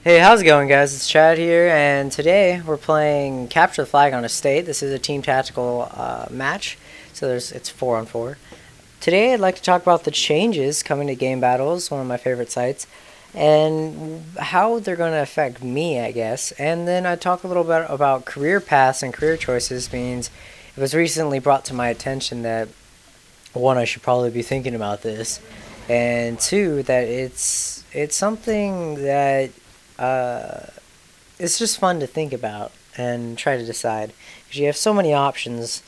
Hey, how's it going, guys? It's Chad here, and today we're playing Capture the Flag on a State. This is a team tactical match, so it's 4-on-4. Today I'd like to talk about the changes coming to Gamebattles, one of my favorite sites, and how they're going to affect me, I guess. And then I'd talk a little bit about career paths and career choices. Means it was recently brought to my attention that, one, I should probably be thinking about this, and two, that it's something that it's just fun to think about and try to decide, because you have so many options,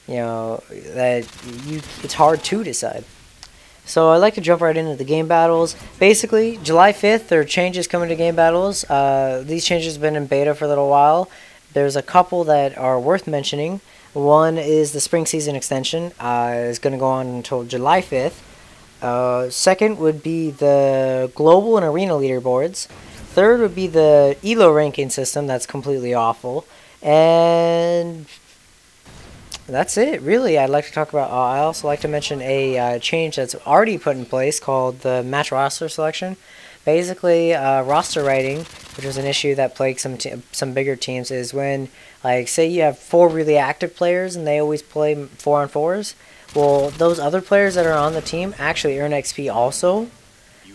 that it's hard to decide. So I'd like to jump right into the game battles. Basically, July 5th, there are changes coming to game battles. These changes have been in beta for a little while. There's a couple that are worth mentioning. One is the spring season extension. Is going to go on until July 5th. Second would be the global and arena leaderboards. Third would be the ELO ranking system. That's completely awful. And that's it, really. I'd like to talk about, I also like to mention a change that's already put in place called the match roster selection. Basically, roster writing, which was an issue that plagued some bigger teams, is when, like, say you have 4 really active players and they always play 4-on-4s. Well, those other players that are on the team actually earn XP also,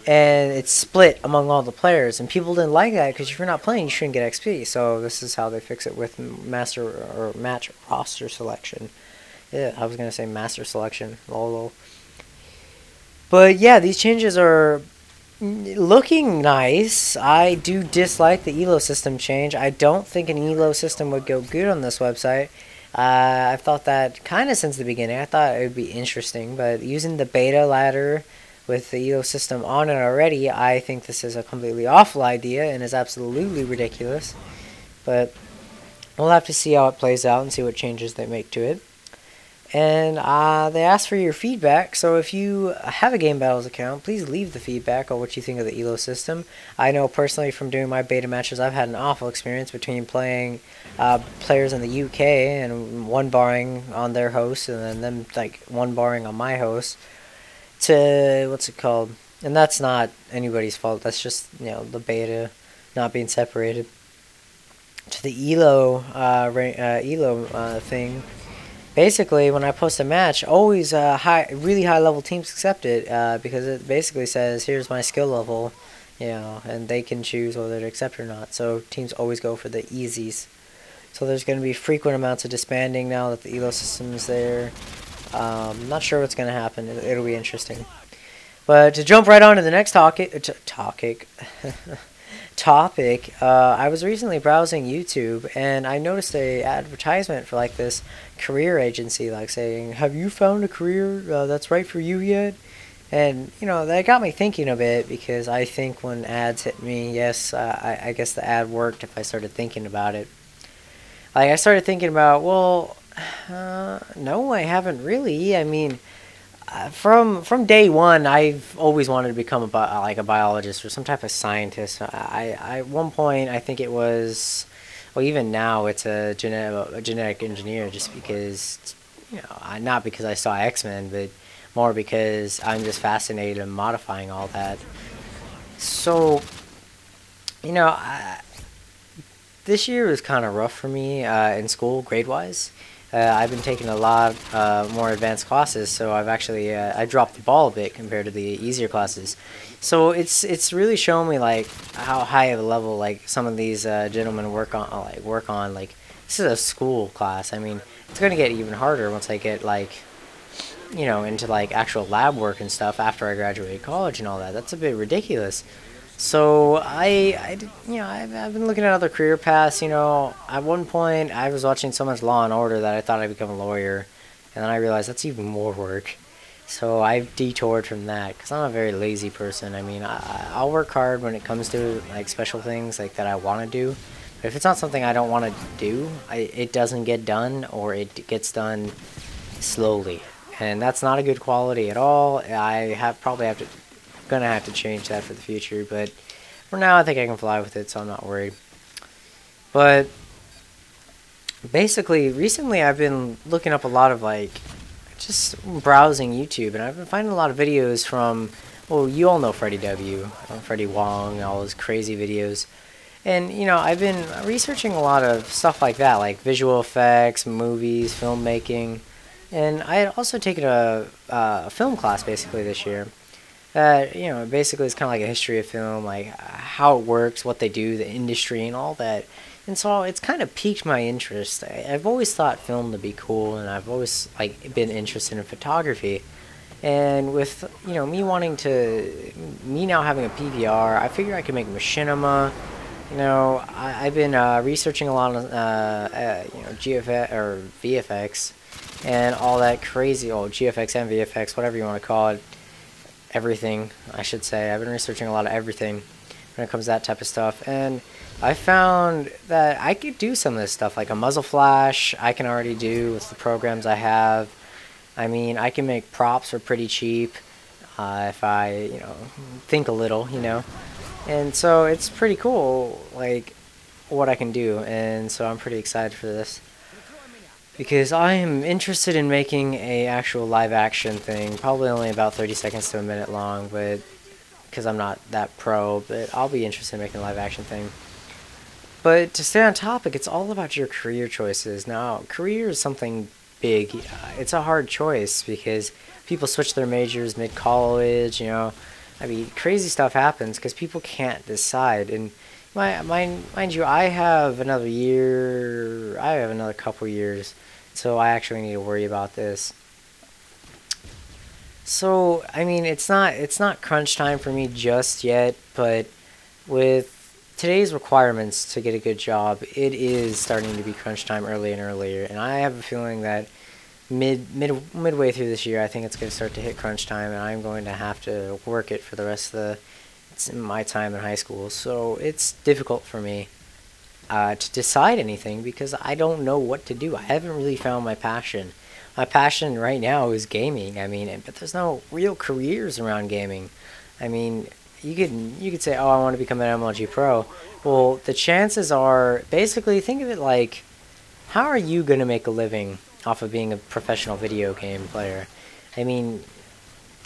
and it's split among all the players, and people didn't like that because if you're not playing, you shouldn't get XP. So this is how they fix it with match roster selection. Yeah, I was gonna say master selection, lol. But yeah, these changes are looking nice. I do dislike the ELO system change. I don't think an ELO system would go good on this website. I've thought that kind of since the beginning. I thought it would be interesting, but using the beta ladder with the ELO system on it already, I think this is a completely awful idea and is absolutely ridiculous. But we'll have to see how it plays out and see what changes they make to it. And they ask for your feedback, so if you have a Game Battles account, please leave the feedback on what you think of the ELO system. I know personally from doing my beta matches, I've had an awful experience between playing players in the UK and one barring on their host, and then them like one barring on my host, to what's it called? And that's not anybody's fault. That's just the beta not being separated. To the ELO thing. Basically, when I post a match, always really high level teams accept it because it basically says, here's my skill level, and they can choose whether to accept or not. So teams always go for the easies. So there's going to be frequent amounts of disbanding now that the ELO system is there. Not sure what's going to happen. It'll be interesting. But to jump right on to the next topic, I was recently browsing YouTube and I noticed a advertisement for like this career agency, like saying, have you found a career that's right for you yet? And that got me thinking a bit, because I think when ads hit me, yes, I guess the ad worked if I started thinking about it. Like, I started thinking about, well, no, I haven't really. I mean, from day one, I've always wanted to become a biologist or some type of scientist. At one point, I think it was, well, even now, it's a genetic engineer, just because, not because I saw X-Men, but more because I'm just fascinated in modifying all that. So, this year was kind of rough for me in school, grade-wise. I've been taking a lot more advanced classes, so I've actually I dropped the ball a bit compared to the easier classes. So it's really shown me like how high of a level like some of these gentlemen work on. Like, this is a school class. I mean, it's gonna get even harder once I get like into like actual lab work and stuff after I graduate college and all that. That's a bit ridiculous. So I've been looking at other career paths. At one point I was watching so much Law and Order that I thought I'd become a lawyer, and then I realized that's even more work. So I've detoured from that because I'm a very lazy person. I mean, I'll work hard when it comes to like special things like that I want to do, but if it's not something I don't want to do, it doesn't get done, or it gets done slowly, and that's not a good quality at all. Gonna have to change that for the future, but for now I think I can fly with it, so I'm not worried. But basically, recently I've been looking up a lot of like just browsing YouTube, and I've been finding a lot of videos from well, you all know Freddie W, Freddie Wong, all those crazy videos. And, you know, I've been researching a lot of stuff like that, like visual effects, movies, filmmaking. And I had also taken a film class basically this year. That, you know, basically it's kind of like a history of film, like how it works, what they do, the industry, and all that. And so it's kind of piqued my interest. I've always thought film to be cool, and I've always like been interested in photography. And with, you know, me now having a PVR, I figure I can make machinima. You know, I've been researching a lot on, you know, GFX or VFX and all that crazy, GFX and VFX, whatever you want to call it, everything, I should say. I've been researching a lot of everything when it comes to that type of stuff, and I found that I could do some of this stuff, like a muzzle flash, I can already do with the programs I have. I mean, I can make props for pretty cheap if I, you know, think a little, you know. And so it's pretty cool, like, what I can do, and so I'm pretty excited for this. Because I am interested in making a actual live action thing, probably only about 30 seconds to a minute long, but because I'm not that pro, but I'll be interested in making a live action thing. But to stay on topic, it's all about your career choices. Now, career is something big. It's a hard choice because people switch their majors mid-college, you know. I mean, crazy stuff happens because people can't decide. And mind you, I have another year, I have another couple years, so I actually need to worry about this. So, I mean, it's not crunch time for me just yet, but with today's requirements to get a good job, it is starting to be crunch time earlier and earlier, and I have a feeling that midway through this year, I think it's going to start to hit crunch time, and I'm going to have to work it for the rest of my time in high school. So it's difficult for me to decide anything because I don't know what to do. I haven't really found my passion. My passion right now is gaming. I mean, but there's no real careers around gaming. I mean, you could say, oh, I want to become an MLG pro. Well, the chances are, basically, think of it like, how are you going to make a living off of being a professional video game player? I mean,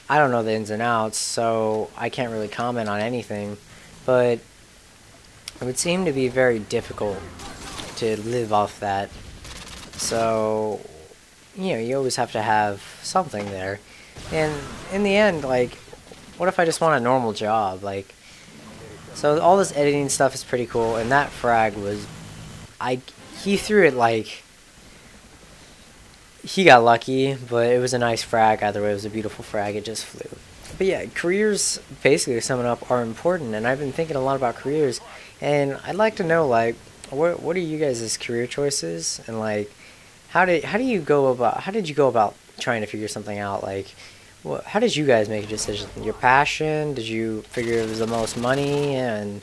I don't know the ins and outs, so I can't really comment on anything, but it would seem to be very difficult to live off that. So, you know, you always have to have something there. And in the end, like, what if I just want a normal job? Like, so all this editing stuff is pretty cool, and that frag was, he threw it like, he got lucky, but it was a nice frag. Either way, it was a beautiful frag. It just flew. But yeah, careers, basically, to sum it up, are important, and I've been thinking a lot about careers, and I'd like to know, like, what are you guys' career choices, and like, how did you go about trying to figure something out? Like, how did you guys make a decision? Your passion? Did you figure it was the most money and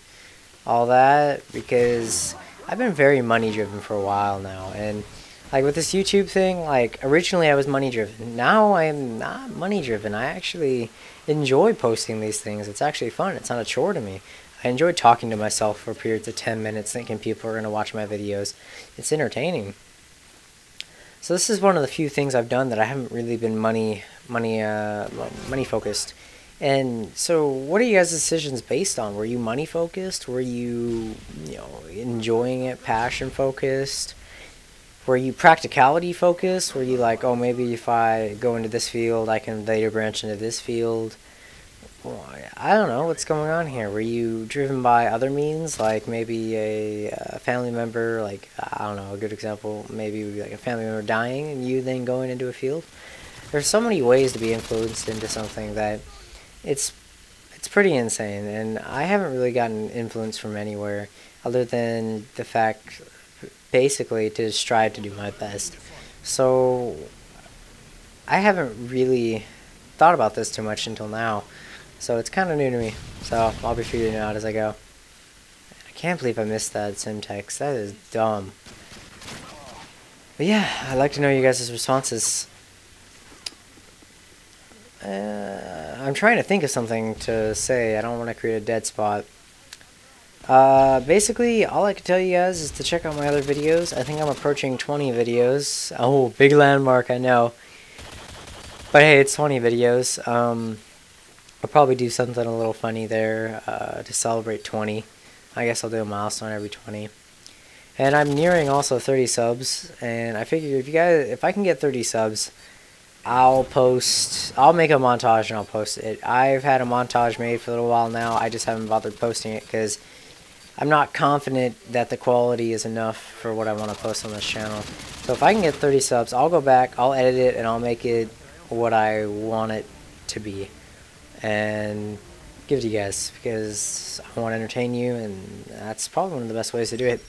all that? Because I've been very money driven for a while now, and like with this YouTube thing, like originally I was money driven. Now I am not money driven. I actually enjoy posting these things. It's actually fun. It's not a chore to me. I enjoy talking to myself for periods of 10 minutes thinking people are going to watch my videos. It's entertaining. So this is one of the few things I've done that I haven't really been money focused. And so what are you guys' decisions based on? Were you money focused? Were you enjoying it, passion focused? Were you practicality focused? Were you like, oh, maybe if I go into this field, I can later branch into this field? Well, I don't know what's going on here. Were you driven by other means, like maybe a family member, like, I don't know, a good example, maybe like a family member dying and you then going into a field? There's so many ways to be influenced into something that it's pretty insane, and I haven't really gotten influence from anywhere other than the fact, basically, to strive to do my best. So I haven't really thought about this too much until now, so it's kind of new to me, so I'll be figuring it out as I go. I can't believe I missed that Simtex. That is dumb. But yeah, I'd like to know you guys' responses. I'm trying to think of something to say. I don't want to create a dead spot. Basically, all I can tell you guys is to check out my other videos. I think I'm approaching 20 videos. Oh, big landmark, I know. But hey, it's 20 videos. I'll probably do something a little funny there to celebrate 20. I guess I'll do a milestone every 20. And I'm nearing also 30 subs, and I figure if I can get 30 subs, I'll make a montage and I'll post it. I've had a montage made for a little while now. I just haven't bothered posting it because I'm not confident that the quality is enough for what I want to post on this channel. So if I can get 30 subs, I'll go back, I'll edit it, and I'll make it what I want it to be. And give it to you guys because I want to entertain you, and that's probably one of the best ways to do it.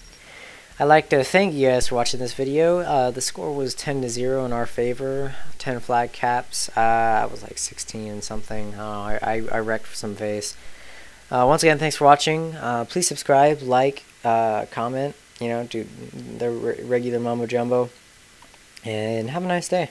I'd like to thank you guys for watching this video. The score was 10-0 in our favor. 10 flag caps. I was like 16 and something. I don't know. I wrecked for some vase. Once again, thanks for watching. Please subscribe, like, comment. You know, do the regular mumbo jumbo. And have a nice day.